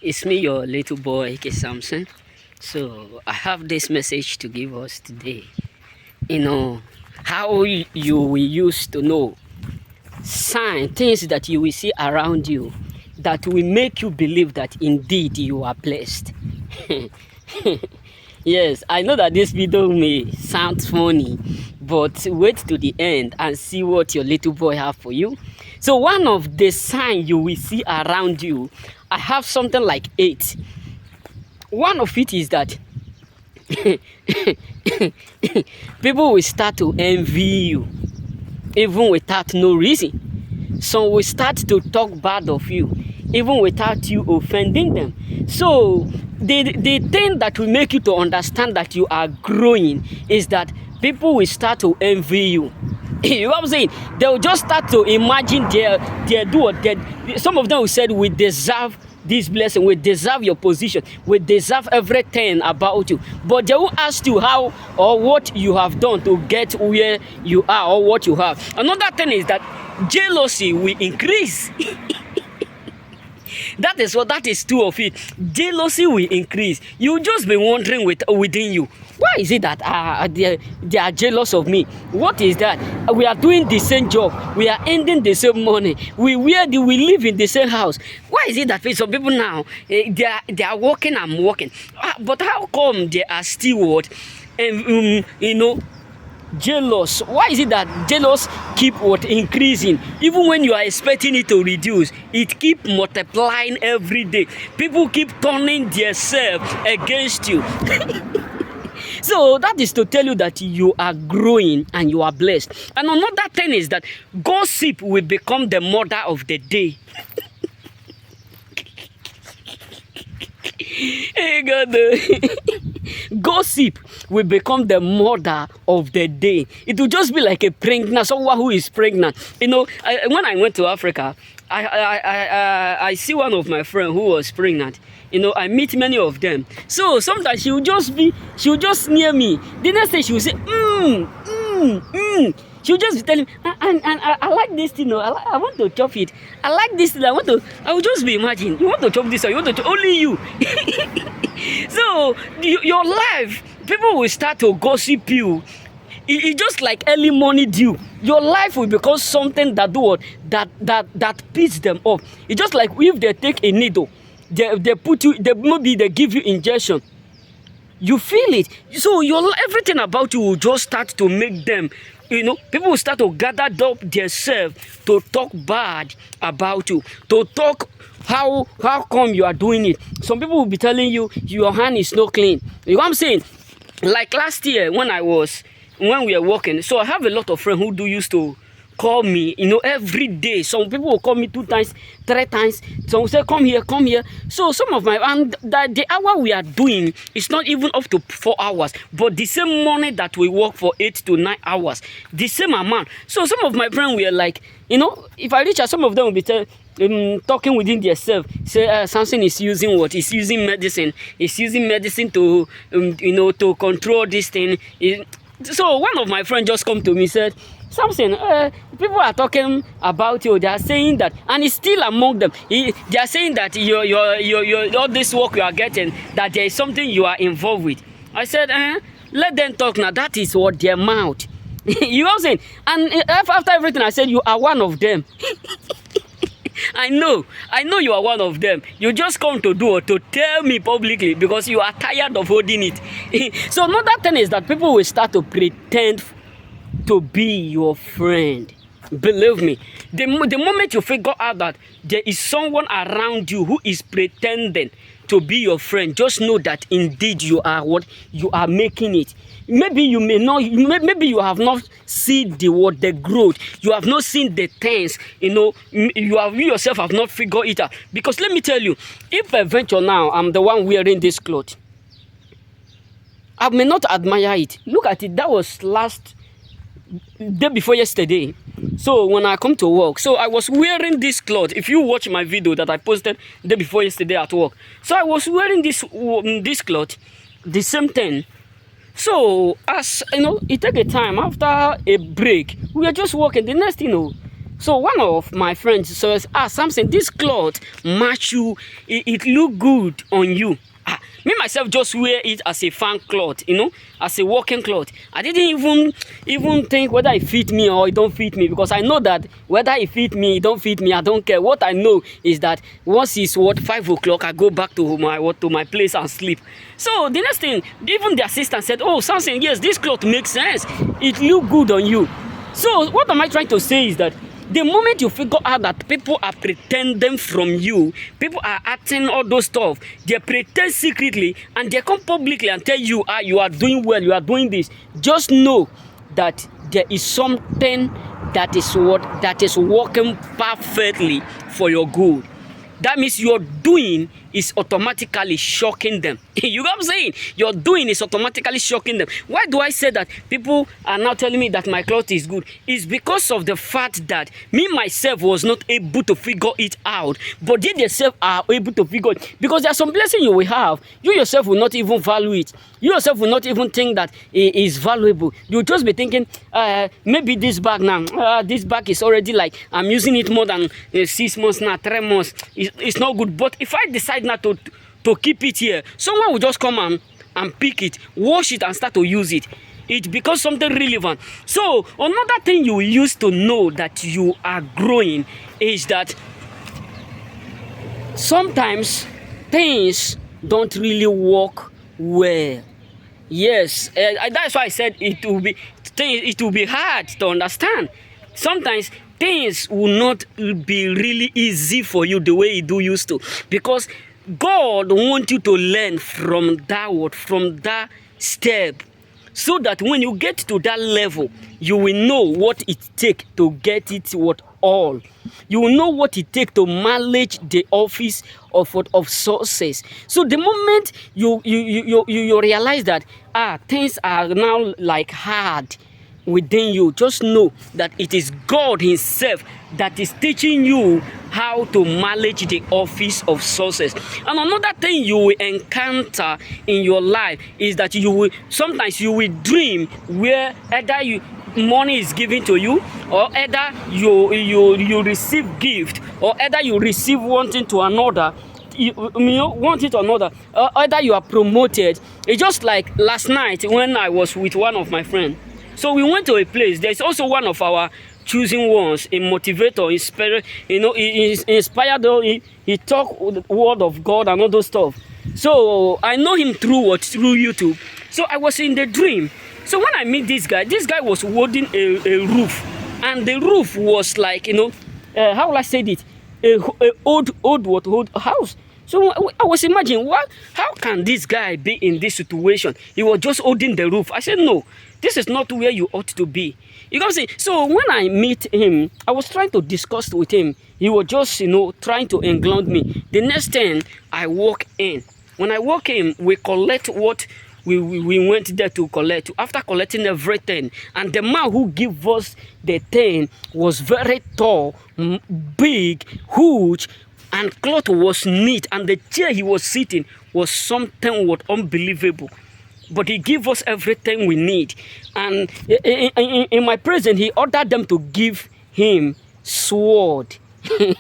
It's me, your little boy, K. Samson. So I have this message to give us today. How you will use to know things that you will see around you that will make you believe that indeed you are blessed. Yes, I know that this video may sound funny, but wait to the end and see what your little boy have for you. So one of the signs you will see around you, I have something like 8. One of it is that people will start to envy you even without no reason. Some will start to talk bad of you even without you offending them. So the thing that will make you to understand that you are growing is that people will start to envy you. You know what I'm saying? They'll just start to imagine their do or some of them will say we deserve this blessing, we deserve your position, we deserve everything about you. But they will ask you how or what you have done to get where you are or what you have. Another thing is that jealousy will increase. That is two of it. Jealousy will increase. You just be wondering within you, why is it that they are jealous of me? What is that? We are doing the same job. We are ending the same money. We live in the same house. Why is it that some people now they are working, I'm working, but how come they are still what? Jealous. Why is it that jealous keep increasing? Even when you are expecting it to reduce, it keep multiplying every day. People keep turning themselves against you. So that is to tell you that you are growing and you are blessed. And another thing is that gossip will become the mother of the day. Hey God. Gossip will become the mother of the day. It will just be like a pregnant, someone who is pregnant. When I went to Africa, I see one of my friends who was pregnant. I meet many of them. So sometimes she will just near me. The next day she will say, She will just be telling me, and I like this thing. I want to chop it. I like this thing. I will just be imagining. You want to chop this, or you want to chop only you. So your life, people will start to gossip you. It's just like early morning dew. Your life will become something that that pits them off. It's just like if they take a needle, they put you, maybe they give you injection. You feel it. So everything about you will just start to make them. People will start to gather up themselves to talk bad about you, to talk how come you are doing it. Some people will be telling you your hand is not clean. You know what I'm saying? Like last year when we were working, so I have a lot of friends who used to call me, every day. Some people will call me 2 times, 3 times. Some will say, come here. So some of the hour we are doing is not even up to 4 hours, but the same money that we work for 8 to 9 hours, the same amount. So some of my friends were like, if I reach out, some of them will be talking within themselves, say Samson is using what? He's using medicine. He's using medicine to, to control this thing. So one of my friends just come to me, said, Samson, people are talking about you. They are saying that, and it's still among them. They are saying that your all this work you are getting, that there is something you are involved with. I said, let them talk now. That is what their mouth. You know what I'm saying? And after everything, I said, you are one of them. I know you are one of them. You just come to tell me publicly because you are tired of holding it. So another thing is that people will start to pretend to be your friend. Believe me, the moment you figure out that there is someone around you who is pretending to be your friend, just know that indeed you are making it. Maybe you may not, maybe you have not seen the growth, you have not seen the things, you yourself have not figured it out. Because let me tell you, if eventually now I'm the one wearing this cloth, I may not admire it. Look at it, that was day before yesterday. So when I come to work, so I was wearing this cloth. If you watch my video that I posted day before yesterday at work, so I was wearing this cloth, the same thing. So as it took a time after a break, we were just walking. The next thing So one of my friends says, Samson, this cloth match you, it look good on you. Me myself just wear it as a fan cloth, as a working cloth. I didn't even think whether it fit me or it don't fit me, because I know that whether it fit me, it don't fit me, I don't care. What I know is that once it's 5 o'clock, I go back to my place and sleep. So the next thing, even the assistant said, oh, Samson, yes, this cloth makes sense. It look good on you. So what am I trying to say is that the moment you figure out that people are pretending from you, people are acting all those stuff, they pretend secretly and they come publicly and tell you, you are doing well, you are doing this, just know that there is something that is working perfectly for your good. That means your doing is automatically shocking them. You know what I'm saying? Your doing is automatically shocking them. Why do I say that people are now telling me that my cloth is good? It's because of the fact that me myself was not able to figure it out, but they themselves are able to figure it. Because there are some blessings you will have, you yourself will not even value it. You yourself will not even think that it is valuable. You'll just be thinking, maybe this bag now, this bag is already like, I'm using it more than 6 months now, 3 months. It's not good. But if I decide not to keep it here, someone will just come and pick it, wash it, and start to use it. It becomes something relevant. So another thing you use to know that you are growing is that sometimes things don't really work well. Yes, that's why I said it will be hard to understand. Sometimes things will not be really easy for you the way it used to, because God wants you to learn from that step, so that when you get to that level, you will know what it takes to get it all. You will know what it takes to manage the office of success. So the moment you realize that things are now like hard within you, just know that it is God himself that is teaching you how to manage the office of success. And another thing you will encounter in your life is that sometimes you will dream where either money is given to you, or either you receive gift, or either you receive one thing to another. One thing to another, either you are promoted. It's just like last night when I was with one of my friends. So we went to a place. There's also one of our choosing ones, a motivator, inspired. He inspired. He talk the word of God and all those stuff. So I know him through YouTube. So I was in the dream. So when I meet this guy was holding a roof, and the roof was like, how will I say it? A old house. So I was imagining, how can this guy be in this situation? He was just holding the roof. I said, no, this is not where you ought to be. You can see. So when I meet him, I was trying to discuss with him. He was just, trying to england me. The next thing, I walk in. When I walk in, we collect what we went there to collect. After collecting everything, and the man who gave us the thing was very tall, big, huge, and cloth was neat, and the chair he was sitting was something unbelievable. But he gave us everything we need. And in my presence, he ordered them to give him sword. You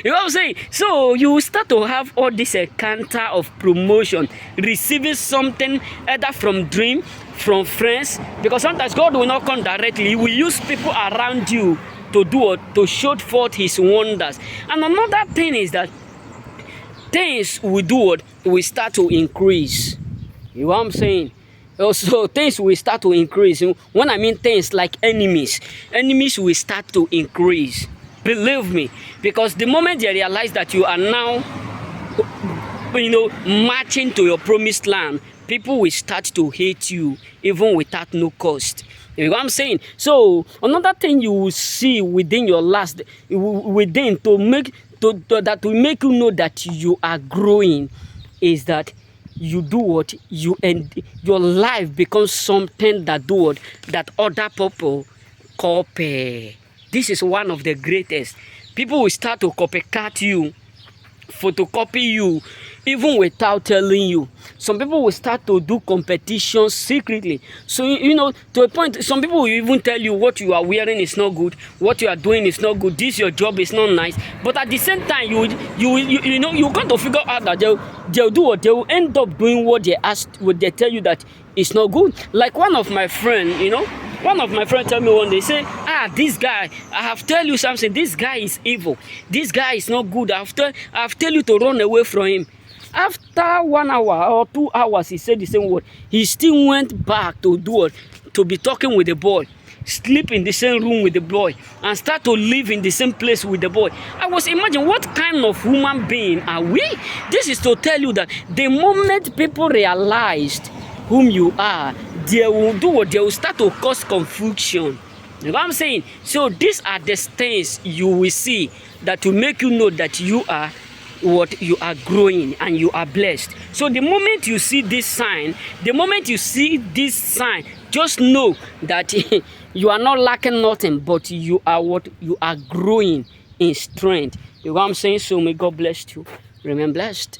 know what I'm saying? So you start to have all this encounter of promotion, receiving something either from dream, from friends, because sometimes God will not come directly. He will use people around you to show forth his wonders. And another thing is that things will start to increase. You know what I'm saying? Also, things will start to increase. When I mean things like enemies will start to increase. Believe me, because the moment they realize that you are now, marching to your promised land, people will start to hate you even without no cost. You know what I'm saying? So another thing you will see within your that will make you know that you are growing is that you do what you end. Your life becomes something that other people copy. This is one of the greatest. People will start to copycat you, photocopy you, even without telling you. Some people will start to do competitions secretly. So, you know, to a point, some people will even tell you what you are wearing is not good, what you are doing is not good, this your job is not nice. But at the same time, you know, you got to figure out that they'll do what they will end up doing what they asked, what they tell you that it's not good. Like one of my friends, you know, one of my friends tell me one day, say, this guy, I have tell you something, this guy is evil, this guy is not good, I have tell you to run away from him. After 1 hour or 2 hours, he said the same word. He still went back to do it, to be talking with the boy, sleep in the same room with the boy, and start to live in the same place with the boy. I was imagining, what kind of human being are we? This is to tell you that the moment people realized whom you are, they will do what? They will start to cause confusion. You know what I'm saying? So these are the things you will see that will make you know that you are what, you are growing and you are blessed. So the moment you see this sign, just know that you are not lacking nothing, but you are what, you are growing in strength. You know what I'm saying? So may God bless you. Remain blessed.